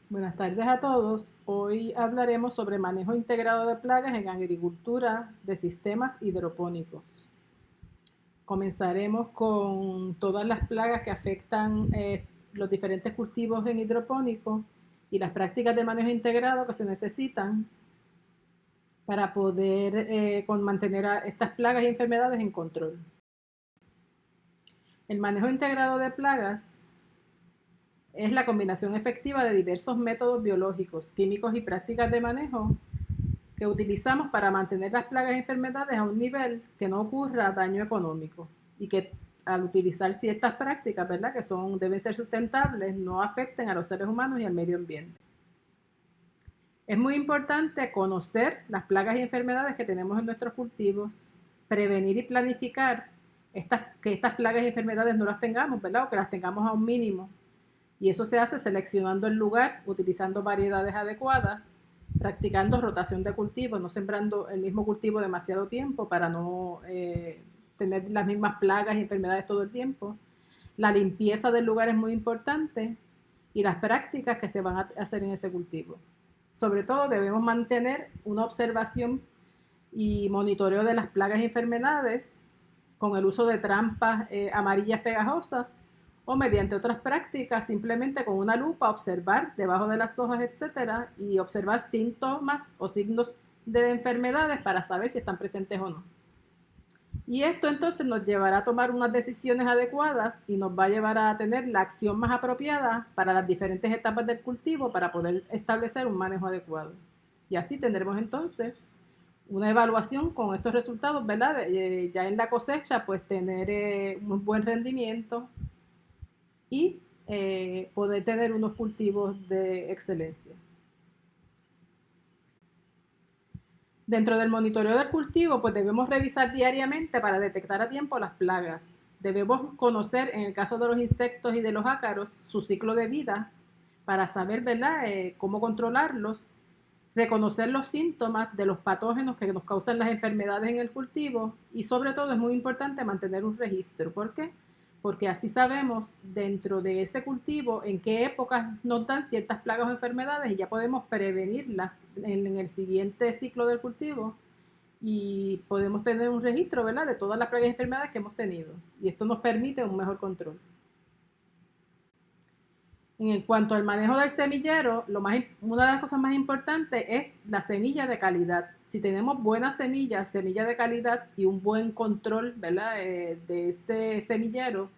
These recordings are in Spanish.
Buenas tardes a todos. Hoy hablaremos sobre manejo integrado de plagas en agricultura de sistemas hidropónicos. Comenzaremos con todas las plagas que afectan los diferentes cultivos en hidropónico y las prácticas de manejo integrado que se necesitan para poder mantener a estas plagas y enfermedades en control. El manejo integrado de plagas es la combinación efectiva de diversos métodos biológicos, químicos y prácticas de manejo que utilizamos para mantener las plagas y enfermedades a un nivel que no ocurra daño económico y que al utilizar ciertas prácticas, ¿verdad?, que deben ser sustentables, no afecten a los seres humanos y al medio ambiente. Es muy importante conocer las plagas y enfermedades que tenemos en nuestros cultivos, prevenir y planificar que estas plagas y enfermedades no las tengamos, ¿verdad?, o que las tengamos a un mínimo. Y eso se hace seleccionando el lugar, utilizando variedades adecuadas, practicando rotación de cultivos, no sembrando el mismo cultivo demasiado tiempo para no tener las mismas plagas y enfermedades todo el tiempo. La limpieza del lugar es muy importante y las prácticas que se van a hacer en ese cultivo. Sobre todo debemos mantener una observación y monitoreo de las plagas y enfermedades con el uso de trampas amarillas pegajosas o mediante otras prácticas, simplemente con una lupa observar debajo de las hojas, etcétera, y observar síntomas o signos de enfermedades para saber si están presentes o no. Y esto entonces nos llevará a tomar unas decisiones adecuadas y nos va a llevar a tener la acción más apropiada para las diferentes etapas del cultivo para poder establecer un manejo adecuado. Y así tendremos entonces una evaluación con estos resultados, ¿verdad? Ya en la cosecha, pues tener un buen rendimiento y poder tener unos cultivos de excelencia. Dentro del monitoreo del cultivo, pues debemos revisar diariamente para detectar a tiempo las plagas. Debemos conocer, en el caso de los insectos y de los ácaros, su ciclo de vida para saber, ¿verdad?, cómo controlarlos, reconocer los síntomas de los patógenos que nos causan las enfermedades en el cultivo y sobre todo es muy importante mantener un registro. ¿Por qué? Porque así sabemos dentro de ese cultivo en qué épocas nos dan ciertas plagas o enfermedades y ya podemos prevenirlas en el siguiente ciclo del cultivo y podemos tener un registro, ¿verdad?, de todas las plagas y enfermedades que hemos tenido. Y esto nos permite un mejor control. En cuanto al manejo del semillero, una de las cosas más importantes es la semilla de calidad. Si tenemos buena semilla de calidad y un buen control, ¿verdad?, de ese semillero,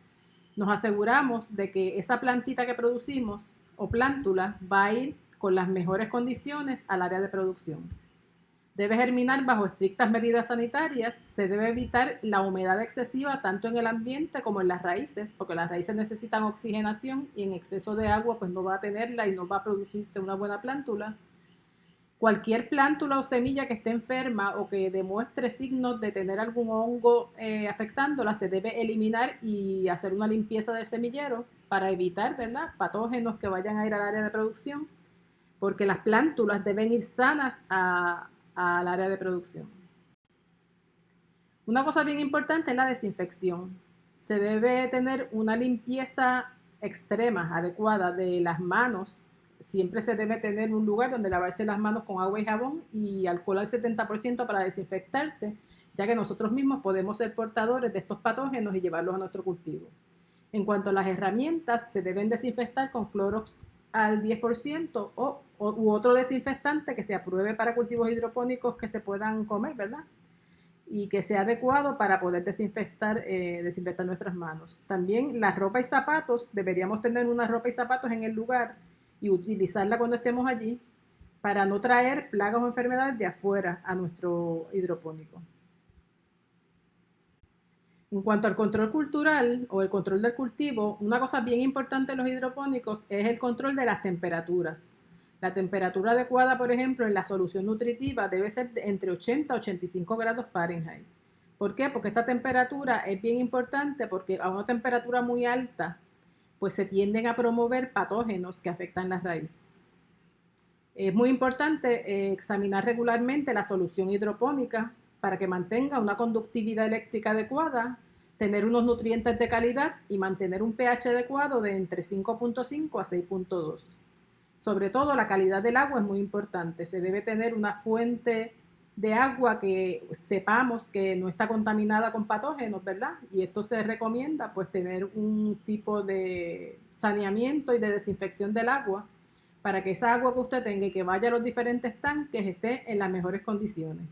nos aseguramos de que esa plantita que producimos o plántula va a ir con las mejores condiciones al área de producción. Debe germinar bajo estrictas medidas sanitarias, se debe evitar la humedad excesiva tanto en el ambiente como en las raíces, porque las raíces necesitan oxigenación y en exceso de agua pues no va a tenerla y no va a producirse una buena plántula. Cualquier plántula o semilla que esté enferma o que demuestre signos de tener algún hongo afectándola se debe eliminar y hacer una limpieza del semillero para evitar, ¿verdad?, patógenos que vayan a ir al área de producción, porque las plántulas deben ir sanas al área de producción. Una cosa bien importante es la desinfección. Se debe tener una limpieza extrema, adecuada de las manos. Siempre se debe tener un lugar donde lavarse las manos con agua y jabón y alcohol al 70% para desinfectarse, ya que nosotros mismos podemos ser portadores de estos patógenos y llevarlos a nuestro cultivo. En cuanto a las herramientas, se deben desinfectar con Clorox al 10% u otro desinfectante que se apruebe para cultivos hidropónicos que se puedan comer, ¿verdad?, y que sea adecuado para poder desinfectar nuestras manos. También la ropa y zapatos, deberíamos tener una ropa y zapatos en el lugar y utilizarla cuando estemos allí para no traer plagas o enfermedades de afuera a nuestro hidropónico. En cuanto al control cultural o el control del cultivo, una cosa bien importante en los hidropónicos es el control de las temperaturas. La temperatura adecuada, por ejemplo, en la solución nutritiva debe ser entre 80 y 85 grados Fahrenheit. ¿Por qué? Porque esta temperatura es bien importante porque a una temperatura muy alta, pues se tienden a promover patógenos que afectan las raíces. Es muy importante examinar regularmente la solución hidropónica para que mantenga una conductividad eléctrica adecuada, tener unos nutrientes de calidad y mantener un pH adecuado de entre 5.5 a 6.2. Sobre todo la calidad del agua es muy importante. Se debe tener una fuente de agua que sepamos que no está contaminada con patógenos, ¿verdad? Y esto se recomienda pues tener un tipo de saneamiento y de desinfección del agua para que esa agua que usted tenga y que vaya a los diferentes tanques esté en las mejores condiciones.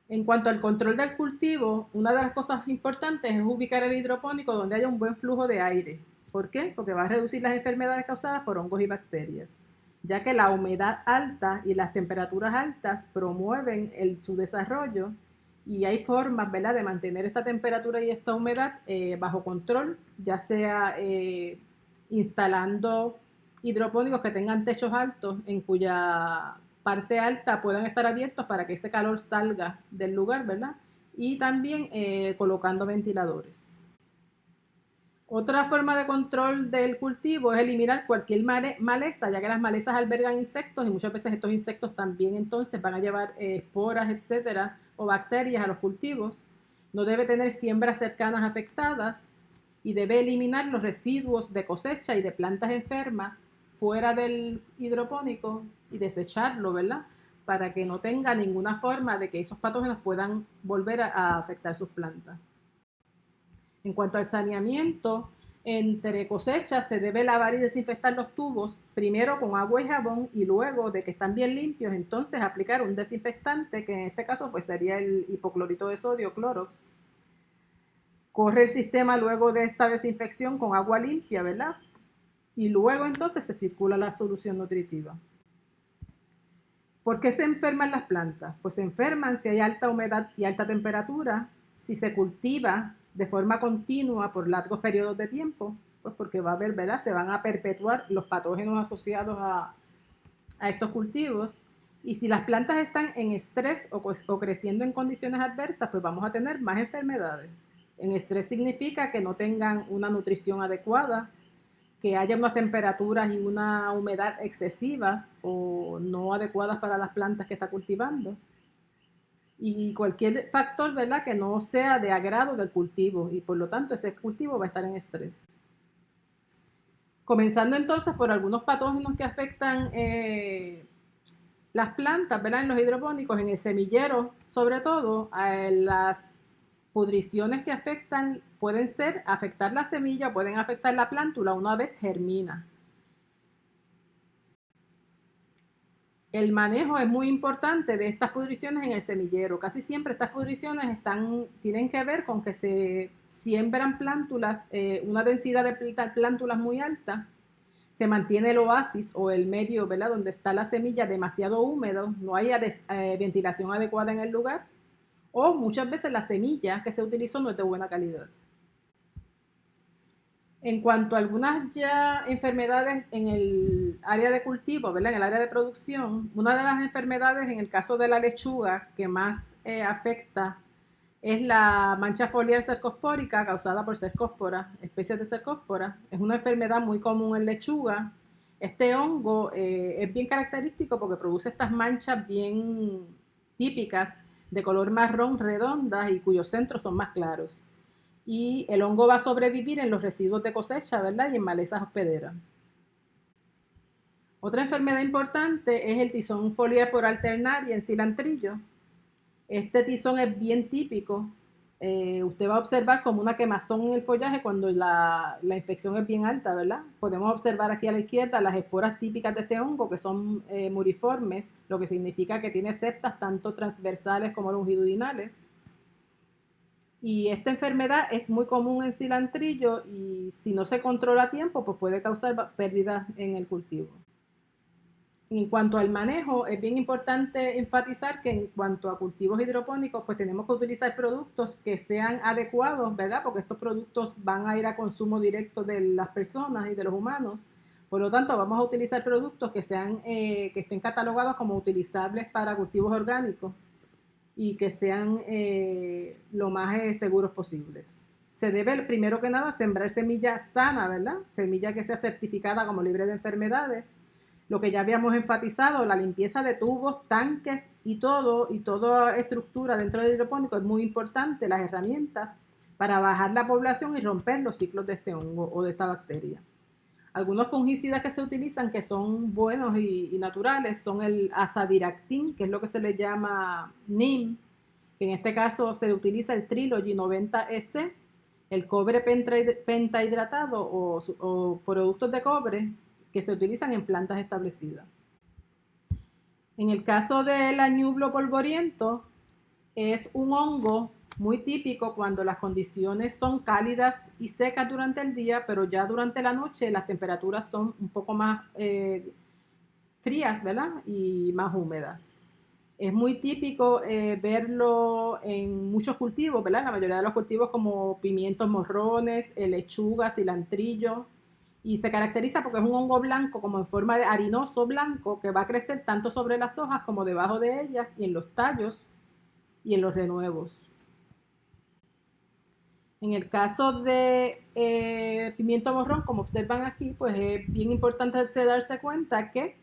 En cuanto al control del cultivo, una de las cosas importantes es ubicar el hidropónico donde haya un buen flujo de aire. ¿Por qué? Porque va a reducir las enfermedades causadas por hongos y bacterias, ya que la humedad alta y las temperaturas altas promueven su desarrollo y hay formas, ¿verdad?, de mantener esta temperatura y esta humedad bajo control, ya sea instalando hidropónicos que tengan techos altos en cuya parte alta puedan estar abiertos para que ese calor salga del lugar, ¿verdad? Y también colocando ventiladores. Otra forma de control del cultivo es eliminar cualquier maleza, ya que las malezas albergan insectos y muchas veces estos insectos también entonces van a llevar esporas, etcétera, o bacterias a los cultivos. No debe tener siembras cercanas afectadas y debe eliminar los residuos de cosecha y de plantas enfermas fuera del hidropónico y desecharlo, ¿verdad? Para que no tenga ninguna forma de que esos patógenos puedan volver a afectar sus plantas. En cuanto al saneamiento, entre cosechas se debe lavar y desinfectar los tubos, primero con agua y jabón y luego de que están bien limpios, entonces aplicar un desinfectante, que en este caso pues sería el hipoclorito de sodio, Clorox. Corre el sistema luego de esta desinfección con agua limpia, ¿verdad? Y luego entonces se circula la solución nutritiva. ¿Por qué se enferman las plantas? Pues se enferman si hay alta humedad y alta temperatura, si se cultiva de forma continua por largos periodos de tiempo, pues porque va a haber, ¿verdad? Se van a perpetuar los patógenos asociados a estos cultivos. Y si las plantas están en estrés o creciendo en condiciones adversas, pues vamos a tener más enfermedades. En estrés significa que no tengan una nutrición adecuada, que haya unas temperaturas y una humedad excesivas o no adecuadas para las plantas que está cultivando. Y cualquier factor, ¿verdad?, que no sea de agrado del cultivo y por lo tanto ese cultivo va a estar en estrés. Comenzando entonces por algunos patógenos que afectan las plantas, ¿verdad?, en los hidropónicos, en el semillero sobre todo, las pudriciones que afectan pueden ser afectar la semilla, pueden afectar la plántula una vez germina. El manejo es muy importante de estas pudriciones en el semillero. Casi siempre estas pudriciones tienen que ver con que se siembran plántulas, una densidad de plántulas muy alta, se mantiene el oasis o el medio, ¿verdad?, donde está la semilla demasiado húmedo, no hay ventilación adecuada en el lugar, o muchas veces la semilla que se utilizó no es de buena calidad. En cuanto a algunas ya enfermedades en el área de cultivo, ¿verdad?, en el área de producción, una de las enfermedades en el caso de la lechuga que más afecta es la mancha foliar cercospórica causada por cercospora, especies de cercospora. Es una enfermedad muy común en lechuga. Este hongo es bien característico porque produce estas manchas bien típicas de color marrón redondas y cuyos centros son más claros. Y el hongo va a sobrevivir en los residuos de cosecha, ¿verdad?, y en malezas hospederas. Otra enfermedad importante es el tizón foliar por alternaria en cilantrillo. Este tizón es bien típico. Usted va a observar como una quemazón en el follaje cuando la infección es bien alta, ¿verdad? Podemos observar aquí a la izquierda las esporas típicas de este hongo, que son muriformes, lo que significa que tiene septas tanto transversales como longitudinales. Y esta enfermedad es muy común en cilantrillo y si no se controla a tiempo, pues puede causar pérdidas en el cultivo. En cuanto al manejo, es bien importante enfatizar que en cuanto a cultivos hidropónicos, pues tenemos que utilizar productos que sean adecuados, ¿verdad? Porque estos productos van a ir a consumo directo de las personas y de los humanos. Por lo tanto, vamos a utilizar productos que que estén catalogados como utilizables para cultivos orgánicos y que sean lo más seguros posibles. Se debe, primero que nada, sembrar semilla sana, ¿verdad? Semilla que sea certificada como libre de enfermedades. Lo que ya habíamos enfatizado, la limpieza de tubos, tanques y toda estructura dentro del hidropónico es muy importante. Las herramientas para bajar la población y romper los ciclos de este hongo o de esta bacteria. Algunos fungicidas que se utilizan que son buenos y naturales son el azadiractin, que es lo que se le llama NIM, que en este caso se utiliza el Trilogy 90S, el cobre pentahidratado o productos de cobre que se utilizan en plantas establecidas. En el caso del añublo polvoriento, es un hongo muy típico cuando las condiciones son cálidas y secas durante el día, pero ya durante la noche las temperaturas son un poco más frías, ¿verdad? Y más húmedas. Es muy típico verlo en muchos cultivos, ¿verdad? La mayoría de los cultivos como pimientos morrones, lechuga, cilantrillo. Y se caracteriza porque es un hongo blanco, como en forma de harinoso blanco, que va a crecer tanto sobre las hojas como debajo de ellas y en los tallos y en los renuevos. En el caso de pimiento morrón, como observan aquí, pues es bien importante darse cuenta que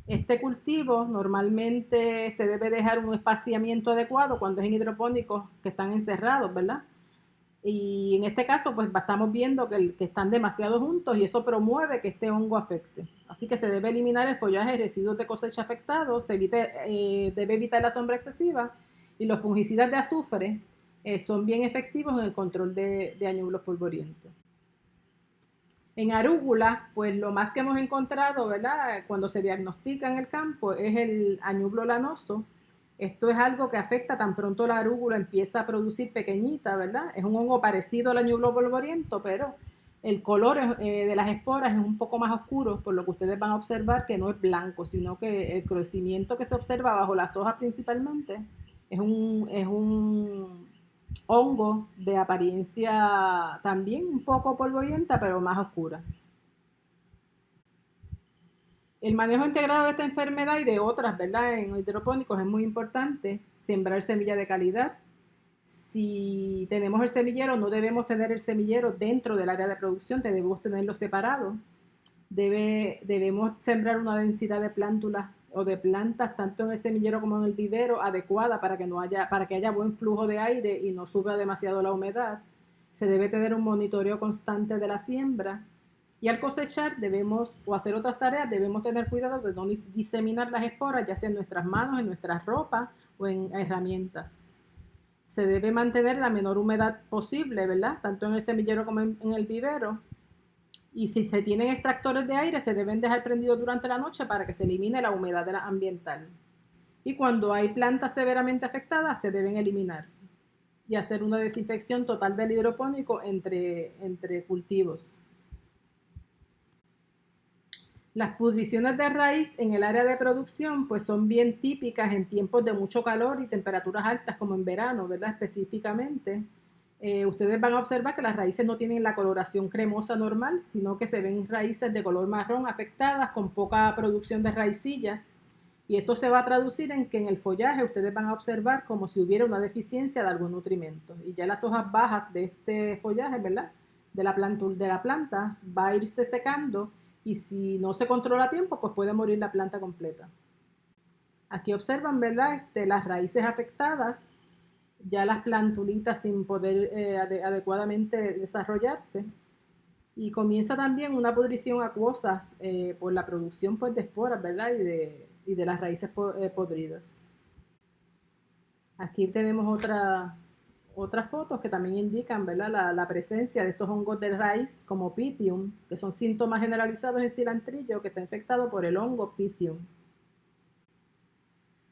este cultivo normalmente se debe dejar un espaciamiento adecuado cuando es en hidropónicos que están encerrados, ¿verdad? Y en este caso, pues estamos viendo que están demasiado juntos y eso promueve que este hongo afecte. Así que se debe eliminar el follaje y residuos de cosecha afectados, debe evitar la sombra excesiva y los fungicidas de azufre son bien efectivos en el control de añublos polvorientos. En arúgula, pues lo más que hemos encontrado, ¿verdad? Cuando se diagnostica en el campo es el añublo lanoso. Esto es algo que afecta tan pronto la arúgula empieza a producir pequeñita, ¿verdad? Es un hongo parecido al añublo polvoriento, pero el color de las esporas es un poco más oscuro, por lo que ustedes van a observar que no es blanco, sino que el crecimiento que se observa bajo las hojas principalmente es un hongo de apariencia también un poco polvorienta, pero más oscura. El manejo integrado de esta enfermedad y de otras, ¿verdad? En hidropónicos es muy importante sembrar semilla de calidad. Si tenemos el semillero, no debemos tener el semillero dentro del área de producción, debemos tenerlo separado. Debemos sembrar una densidad de plántulas o de plantas, tanto en el semillero como en el vivero, adecuada para que haya buen flujo de aire y no suba demasiado la humedad. Se debe tener un monitoreo constante de la siembra. Y al cosechar o hacer otras tareas, debemos tener cuidado de no diseminar las esporas, ya sea en nuestras manos, en nuestras ropas o en herramientas. Se debe mantener la menor humedad posible, ¿verdad? Tanto en el semillero como en el vivero. Y si se tienen extractores de aire, se deben dejar prendidos durante la noche para que se elimine la humedad ambiental. Y cuando hay plantas severamente afectadas, se deben eliminar y hacer una desinfección total del hidropónico entre cultivos. Las pudriciones de raíz en el área de producción pues son bien típicas en tiempos de mucho calor y temperaturas altas como en verano, ¿verdad? Específicamente. Ustedes van a observar que las raíces no tienen la coloración cremosa normal, sino que se ven raíces de color marrón afectadas con poca producción de raicillas. Y esto se va a traducir en que en el follaje ustedes van a observar como si hubiera una deficiencia de algún nutrimento. Y ya las hojas bajas de este follaje, ¿verdad? De la planta va a irse secando y si no se controla a tiempo, pues puede morir la planta completa. Aquí observan, ¿verdad? Las raíces afectadas, ya las plantulitas sin poder adecuadamente desarrollarse. Y comienza también una pudrición acuosa por la producción pues, de esporas, ¿verdad? Y de las raíces podridas. Aquí tenemos otras fotos que también indican, ¿verdad? La presencia de estos hongos de raíz como Pythium, que son síntomas generalizados en cilantrillo que está infectado por el hongo Pythium.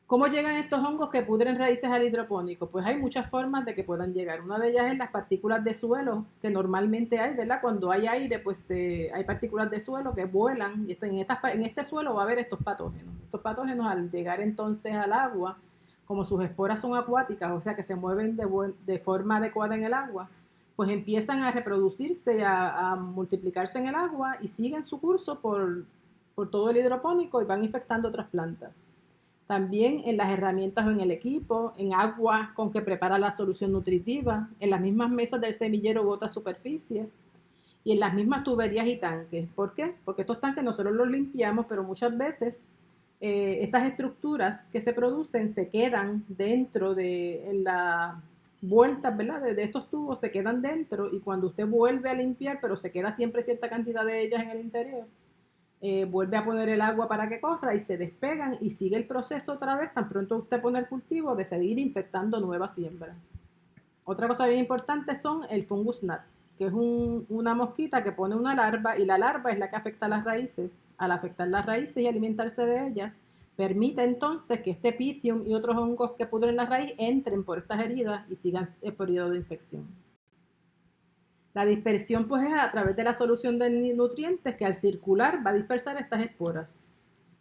¿Cómo llegan estos hongos que pudren raíces al hidropónico? Pues hay muchas formas de que puedan llegar. Una de ellas es las partículas de suelo que normalmente hay, ¿verdad? Cuando hay aire, pues hay partículas de suelo que vuelan y en este suelo va a haber estos patógenos. Estos patógenos al llegar entonces al agua, como sus esporas son acuáticas, o sea que se mueven de forma adecuada en el agua, pues empiezan a reproducirse, a multiplicarse en el agua y siguen su curso por todo el hidropónico y van infectando otras plantas. También en las herramientas o en el equipo, en agua con que prepara la solución nutritiva, en las mismas mesas del semillero u otras superficies y en las mismas tuberías y tanques. ¿Por qué? Porque estos tanques nosotros los limpiamos, pero muchas veces estas estructuras que se producen se quedan dentro de vueltas, ¿verdad? De estos tubos se quedan dentro y cuando usted vuelve a limpiar, pero se queda siempre cierta cantidad de ellas en el interior, vuelve a poner el agua para que corra y se despegan y sigue el proceso otra vez, tan pronto usted pone el cultivo, de seguir infectando nuevas siembras. Otra cosa bien importante son el fungus gnat, que es una mosquita que pone una larva y la larva es la que afecta a las raíces. Al afectar las raíces y alimentarse de ellas, permite entonces que este Pythium y otros hongos que pudren la raíz entren por estas heridas y sigan el periodo de infección. La dispersión pues es a través de la solución de nutrientes que al circular va a dispersar estas esporas.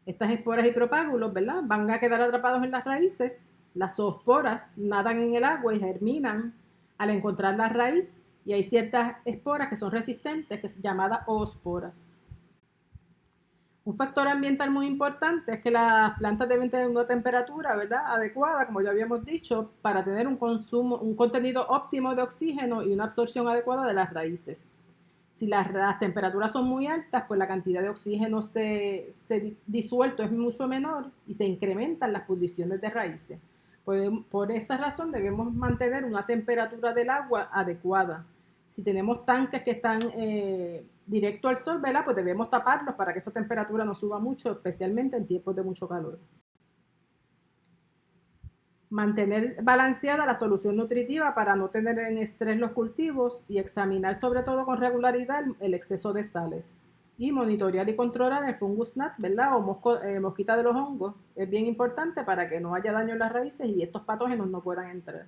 Estas esporas y propágulos, ¿verdad? Van a quedar atrapados en las raíces. Las zoosporas nadan en el agua y germinan al encontrar la raíz y hay ciertas esporas que son resistentes, que son llamadas oosporas. Un factor ambiental muy importante es que las plantas deben tener una temperatura, ¿verdad?, adecuada, como ya habíamos dicho, para tener un contenido óptimo de oxígeno y una absorción adecuada de las raíces. Si las temperaturas son muy altas, pues la cantidad de oxígeno se disuelto es mucho menor y se incrementan las pudriciones de raíces. Por esa razón debemos mantener una temperatura del agua adecuada. Si tenemos tanques que están directo al sol, ¿verdad?, pues debemos taparlos para que esa temperatura no suba mucho, especialmente en tiempos de mucho calor. Mantener balanceada la solución nutritiva para no tener en estrés los cultivos y examinar sobre todo con regularidad el exceso de sales. Y monitorear y controlar el fungus gnat, ¿verdad? O mosquita de los hongos. Es bien importante para que no haya daño en las raíces y estos patógenos no puedan entrar.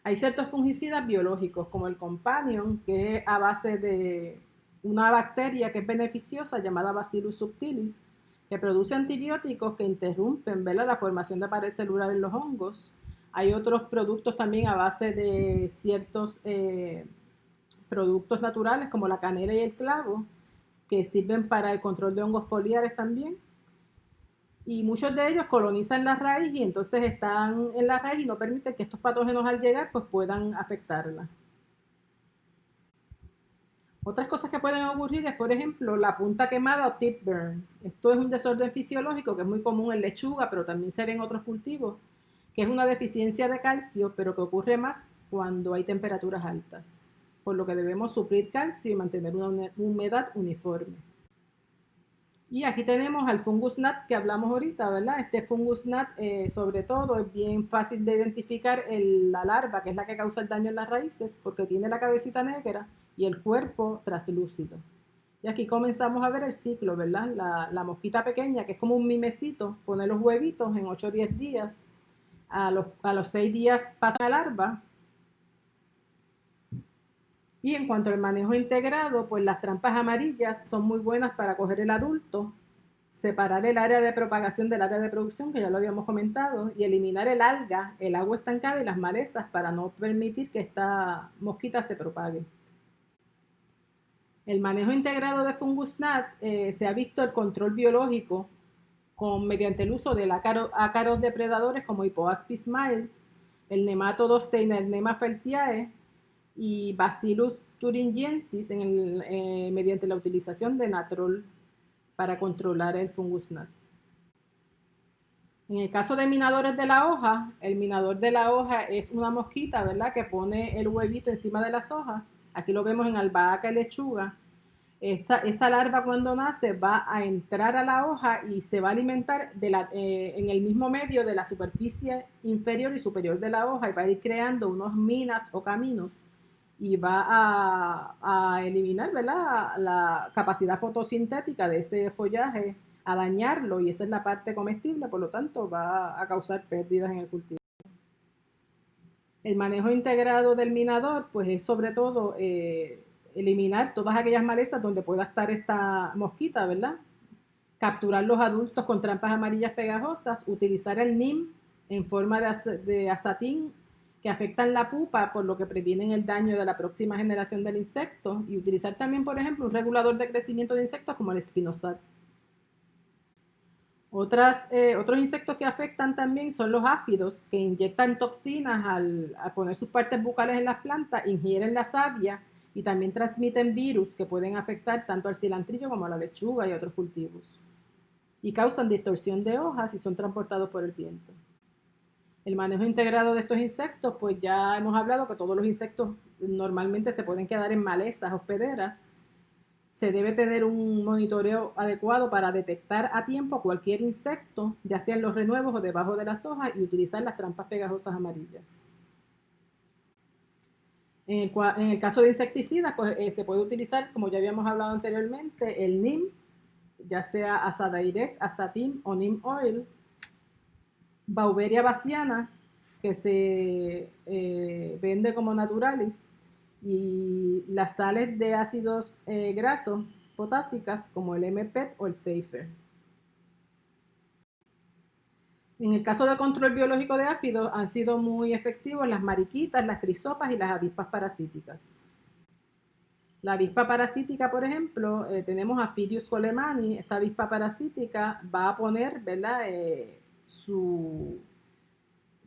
Hay ciertos fungicidas biológicos como el Companion, que es a base de una bacteria que es beneficiosa llamada Bacillus subtilis, que produce antibióticos que interrumpen, ¿verdad?, la formación de pared celular en los hongos. Hay otros productos también a base de ciertos productos naturales como la canela y el clavo, que sirven para el control de hongos foliares también. Y muchos de ellos colonizan la raíz y entonces están en la raíz y no permiten que estos patógenos al llegar pues puedan afectarla. Otras cosas que pueden ocurrir es, por ejemplo, la punta quemada o tip burn. Esto es un desorden fisiológico que es muy común en lechuga, pero también se ve en otros cultivos, que es una deficiencia de calcio, pero que ocurre más cuando hay temperaturas altas, por lo que debemos suplir calcio y mantener una humedad uniforme. Y aquí tenemos al fungus gnat que hablamos ahorita, ¿verdad? Este fungus gnat, sobre todo, es bien fácil de identificar la larva, que es la que causa el daño en las raíces, porque tiene la cabecita negra y el cuerpo traslúcido. Y aquí comenzamos a ver el ciclo, ¿verdad? La mosquita pequeña, que es como un mimecito, pone los huevitos en 8 o 10 días. A los 6 días pasa la larva. Y en cuanto al manejo integrado, pues las trampas amarillas son muy buenas para coger el adulto, separar el área de propagación del área de producción, que ya lo habíamos comentado, y eliminar el alga, el agua estancada y las malezas para no permitir que esta mosquita se propague. El manejo integrado de fungus gnat se ha visto el control biológico mediante el uso de ácaros depredadores como Hippoaspis miles, el nematodo Steinernema feltiae y Bacillus thuringiensis mediante la utilización de natrol para controlar el fungus gnat. En el caso de minadores de la hoja, el minador de la hoja es una mosquita, ¿verdad?, que pone el huevito encima de las hojas. Aquí lo vemos en albahaca y lechuga. Esa larva cuando nace va a entrar a la hoja y se va a alimentar en el mismo medio de la superficie inferior y superior de la hoja y va a ir creando unos minas o caminos y va a eliminar, ¿verdad?, la capacidad fotosintética de ese follaje, a dañarlo y esa es la parte comestible, por lo tanto va a causar pérdidas en el cultivo. El manejo integrado del minador pues es sobre todo eliminar todas aquellas malezas donde pueda estar esta mosquita, ¿verdad? Capturar los adultos con trampas amarillas pegajosas, utilizar el NIM en forma de azatín que afectan la pupa, por lo que previenen el daño de la próxima generación del insecto, y utilizar también, por ejemplo, un regulador de crecimiento de insectos como el espinosad. Otros insectos que afectan también son los áfidos, que inyectan toxinas al poner sus partes bucales en las plantas, ingieren la savia y también transmiten virus que pueden afectar tanto al cilantrillo como a la lechuga y a otros cultivos. Y causan distorsión de hojas y son transportados por el viento. El manejo integrado de estos insectos, pues ya hemos hablado que todos los insectos normalmente se pueden quedar en malezas hospederas. Se debe tener un monitoreo adecuado para detectar a tiempo cualquier insecto, ya sea en los renuevos o debajo de las hojas, y utilizar las trampas pegajosas amarillas. En el caso de insecticidas, pues se puede utilizar, como ya habíamos hablado anteriormente, el NIM, ya sea Azadirect, Azatim o Neem Oil, Beauveria bassiana, que se vende como naturalis, y las sales de ácidos grasos potásicas como el MPET o el Safer. En el caso de control biológico de áfidos han sido muy efectivos las mariquitas, las crisopas y las avispas parasíticas. La avispa parasítica, por ejemplo, tenemos a Phidius colemani. Esta avispa parasítica va a poner, ¿verdad?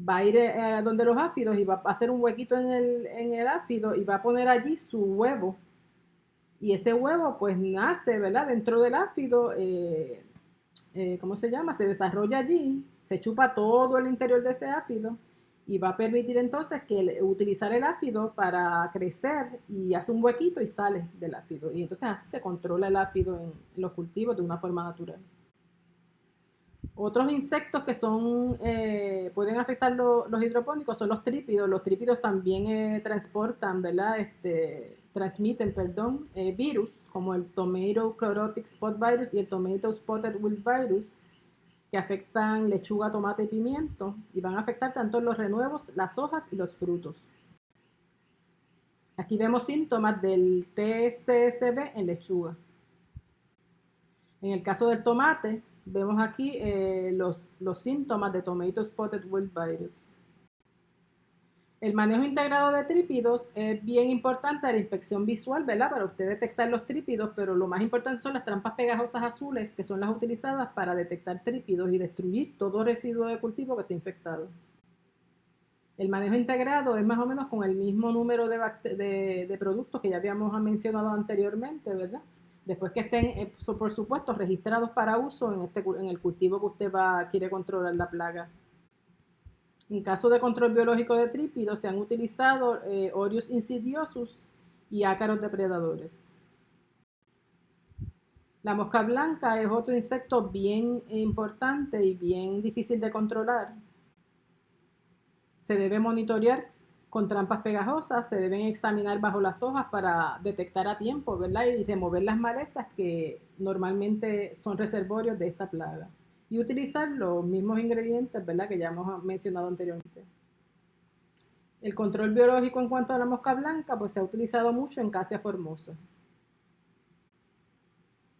Va a ir donde los áfidos y va a hacer un huequito en el áfido y va a poner allí su huevo. Y ese huevo pues nace, ¿verdad? Dentro del áfido, ¿cómo se llama? Se desarrolla allí, se chupa todo el interior de ese áfido y va a permitir entonces utilizar el áfido para crecer y hace un huequito y sale del áfido. Y entonces así se controla el áfido en los cultivos de una forma natural. Otros insectos que pueden afectar los hidropónicos son los trípidos. Los trípidos también transportan, ¿verdad? Transmiten, perdón, virus como el Tomato Chlorotic Spot Virus y el Tomato Spotted Wilt Virus, que afectan lechuga, tomate y pimiento y van a afectar tanto los renuevos, las hojas y los frutos. Aquí vemos síntomas del TCSB en lechuga. En el caso del tomate, vemos aquí los síntomas de Tomato Spotted Wilt Virus. El manejo integrado de trípidos es bien importante, la inspección visual, ¿verdad? Para usted detectar los trípidos, pero lo más importante son las trampas pegajosas azules, que son las utilizadas para detectar trípidos y destruir todo residuo de cultivo que esté infectado. El manejo integrado es más o menos con el mismo número de productos que ya habíamos mencionado anteriormente, ¿verdad? Después que estén, por supuesto, registrados para uso en el cultivo que usted quiere controlar la plaga. En caso de control biológico de trípidos, se han utilizado Orius insidiosus y ácaros depredadores. La mosca blanca es otro insecto bien importante y bien difícil de controlar. Se debe monitorear con trampas pegajosas, se deben examinar bajo las hojas para detectar a tiempo, ¿verdad? Y remover las malezas que normalmente son reservorios de esta plaga. Y utilizar los mismos ingredientes, ¿verdad? Que ya hemos mencionado anteriormente. El control biológico en cuanto a la mosca blanca, pues se ha utilizado mucho en Cassia formosa.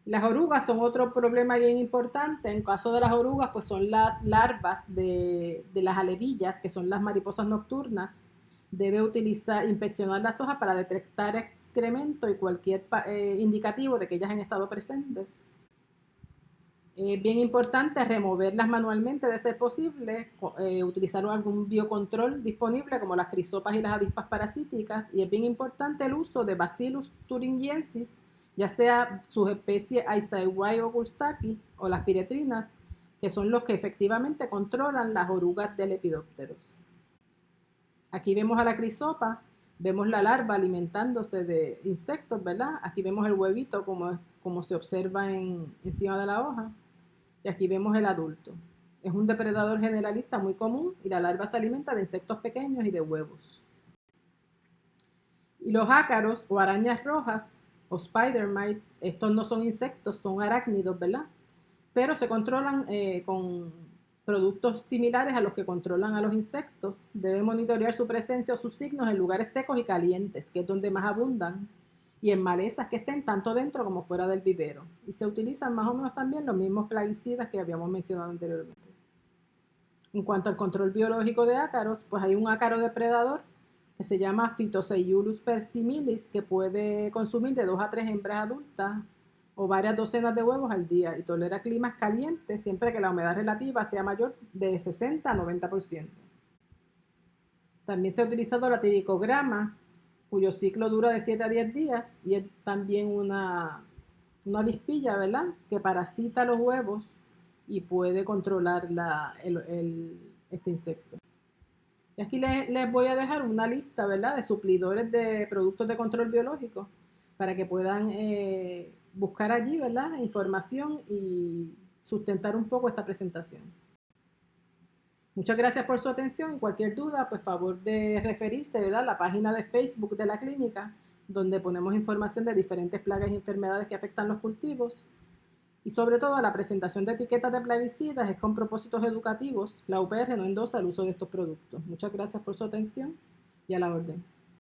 Las orugas son otro problema bien importante. En caso de las orugas, pues son las larvas de las alevillas, que son las mariposas nocturnas. Debe inspeccionar las hojas para detectar excremento y cualquier indicativo de que ellas han estado presentes. Es bien importante removerlas manualmente de ser posible, utilizar algún biocontrol disponible como las crisopas y las avispas parasíticas, y es bien importante el uso de Bacillus thuringiensis, ya sea sus especies Aisaewai o Gustaki o las piretrinas, que son los que efectivamente controlan las orugas de Lepidopteros. Aquí vemos a la crisopa, vemos la larva alimentándose de insectos, ¿verdad? Aquí vemos el huevito como se observa encima de la hoja. Y aquí vemos el adulto. Es un depredador generalista muy común y la larva se alimenta de insectos pequeños y de huevos. Y los ácaros o arañas rojas o spider mites, estos no son insectos, son arácnidos, ¿verdad? Pero se controlan con productos similares a los que controlan a los insectos. Debe monitorear su presencia o sus signos en lugares secos y calientes, que es donde más abundan, y en malezas que estén tanto dentro como fuera del vivero. Y se utilizan más o menos también los mismos plaguicidas que habíamos mencionado anteriormente. En cuanto al control biológico de ácaros, pues hay un ácaro depredador que se llama Phytoseiulus persimilis, que puede consumir de 2 a 3 hembras adultas o varias docenas de huevos al día y tolera climas calientes siempre que la humedad relativa sea mayor de 60 a 90%. También se ha utilizado la tiricograma, cuyo ciclo dura de 7 a 10 días y es también una avispilla, ¿verdad? Que parasita los huevos y puede controlar este insecto. Y aquí les voy a dejar una lista, ¿verdad?, de suplidores de productos de control biológico para que puedan buscar allí, ¿verdad?, información y sustentar un poco esta presentación. Muchas gracias por su atención y cualquier duda, pues favor de referirse, ¿verdad?, a la página de Facebook de la clínica, donde ponemos información de diferentes plagas y enfermedades que afectan los cultivos. Y sobre todo, la presentación de etiquetas de plaguicidas es con propósitos educativos. La UPR no endosa el uso de estos productos. Muchas gracias por su atención y a la orden.